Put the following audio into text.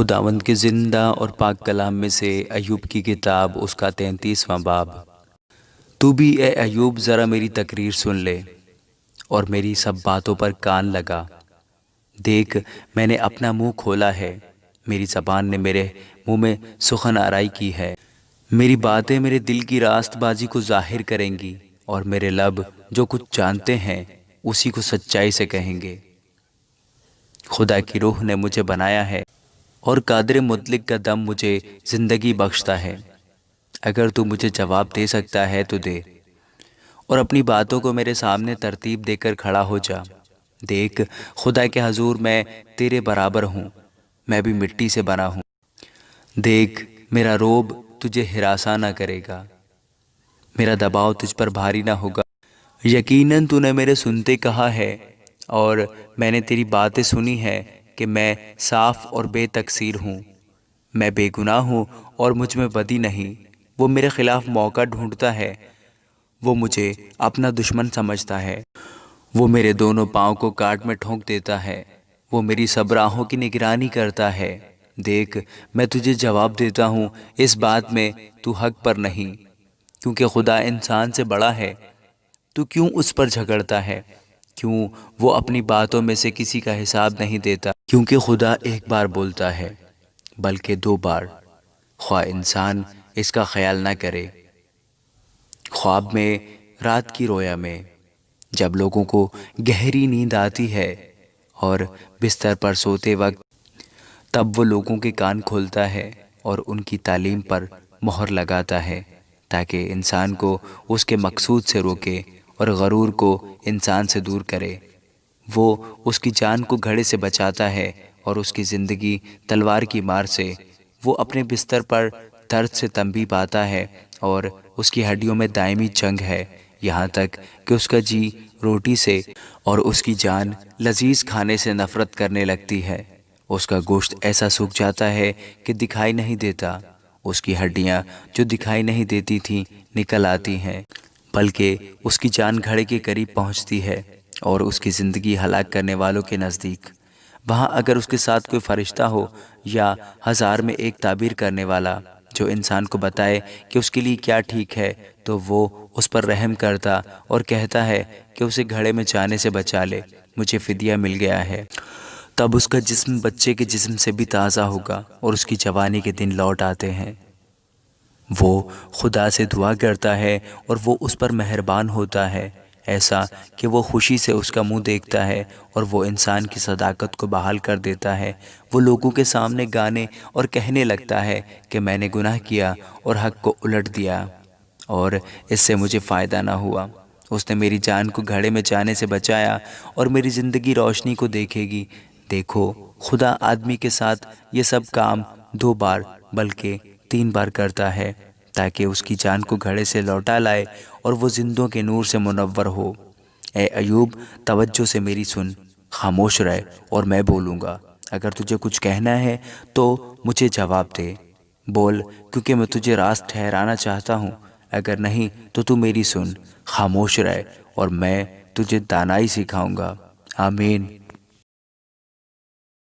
خداوند کے زندہ اور پاک کلام میں سے ایوب کی کتاب اس کا 33واں باب۔ تو بھی اے ایوب ذرا میری تقریر سن لے اور میری سب باتوں پر کان لگا۔ دیکھ میں نے اپنا منہ کھولا ہے، میری زبان نے میرے منہ میں سخن آرائی کی ہے۔ میری باتیں میرے دل کی راست بازی کو ظاہر کریں گی، اور میرے لب جو کچھ جانتے ہیں اسی کو سچائی سے کہیں گے۔ خدا کی روح نے مجھے بنایا ہے اور قادر مطلق کا دم مجھے زندگی بخشتا ہے۔ اگر تو مجھے جواب دے سکتا ہے تو دے، اور اپنی باتوں کو میرے سامنے ترتیب دے کر کھڑا ہو جا۔ دیکھ خدا کے حضور میں تیرے برابر ہوں، میں بھی مٹی سے بنا ہوں۔ دیکھ میرا روب تجھے ہراساں نہ کرے گا، میرا دباؤ تجھ پر بھاری نہ ہوگا۔ یقیناً تو نے میرے سنتے کہا ہے اور میں نے تیری باتیں سنی ہے کہ میں صاف اور بے تقصیر ہوں، میں بے گناہ ہوں اور مجھ میں بدی نہیں۔ وہ میرے خلاف موقع ڈھونڈتا ہے، وہ مجھے اپنا دشمن سمجھتا ہے۔ وہ میرے دونوں پاؤں کو کاٹ میں ٹھونک دیتا ہے، وہ میری سب راہوں کی نگرانی کرتا ہے۔ دیکھ میں تجھے جواب دیتا ہوں، اس بات میں تو حق پر نہیں، کیونکہ خدا انسان سے بڑا ہے۔ تو کیوں اس پر جھگڑتا ہے؟ کیوں وہ اپنی باتوں میں سے کسی کا حساب نہیں دیتا؟ کیونکہ خدا ایک بار بولتا ہے بلکہ 2 بار، خواہ انسان اس کا خیال نہ کرے۔ خواب میں، رات کی رویا میں، جب لوگوں کو گہری نیند آتی ہے اور بستر پر سوتے وقت، تب وہ لوگوں کے کان کھولتا ہے اور ان کی تعلیم پر مہر لگاتا ہے، تاکہ انسان کو اس کے مقصود سے روکے اور غرور کو انسان سے دور کرے۔ وہ اس کی جان کو گھڑے سے بچاتا ہے اور اس کی زندگی تلوار کی مار سے۔ وہ اپنے بستر پر درد سے تنبیہ پاتا ہے اور اس کی ہڈیوں میں دائمی جنگ ہے، یہاں تک کہ اس کا جی روٹی سے اور اس کی جان لذیذ کھانے سے نفرت کرنے لگتی ہے۔ اس کا گوشت ایسا سوکھ جاتا ہے کہ دکھائی نہیں دیتا، اس کی ہڈیاں جو دکھائی نہیں دیتی تھیں نکل آتی ہیں، بلکہ اس کی جان گھڑے کے قریب پہنچتی ہے اور اس کی زندگی ہلاک کرنے والوں کے نزدیک۔ وہاں اگر اس کے ساتھ کوئی فرشتہ ہو یا 1000 میں ایک تعبیر کرنے والا جو انسان کو بتائے کہ اس کے لیے کیا ٹھیک ہے، تو وہ اس پر رحم کرتا اور کہتا ہے کہ اسے گھڑے میں جانے سے بچا لے، مجھے فدیہ مل گیا ہے۔ تب اس کا جسم بچے کے جسم سے بھی تازہ ہوگا اور اس کی جوانی کے دن لوٹ آتے ہیں۔ وہ خدا سے دعا کرتا ہے اور وہ اس پر مہربان ہوتا ہے، ایسا کہ وہ خوشی سے اس کا منہ دیکھتا ہے اور وہ انسان کی صداقت کو بحال کر دیتا ہے۔ وہ لوگوں کے سامنے گانے اور کہنے لگتا ہے کہ میں نے گناہ کیا اور حق کو الٹ دیا اور اس سے مجھے فائدہ نہ ہوا۔ اس نے میری جان کو گھڑے میں جانے سے بچایا اور میری زندگی روشنی کو دیکھے گی۔ دیکھو خدا آدمی کے ساتھ یہ سب کام 2 بار بلکہ 3 بار کرتا ہے، تاکہ اس کی جان کو گھڑے سے لوٹا لائے اور وہ زندوں کے نور سے منور ہو۔ اے ایوب توجہ سے میری سن، خاموش رہ اور میں بولوں گا۔ اگر تجھے کچھ کہنا ہے تو مجھے جواب دے، بول، کیونکہ میں تجھے راست ٹھہرانا چاہتا ہوں۔ اگر نہیں تو میری سن، خاموش رہ اور میں تجھے دانائی سکھاؤں گا۔ آمین۔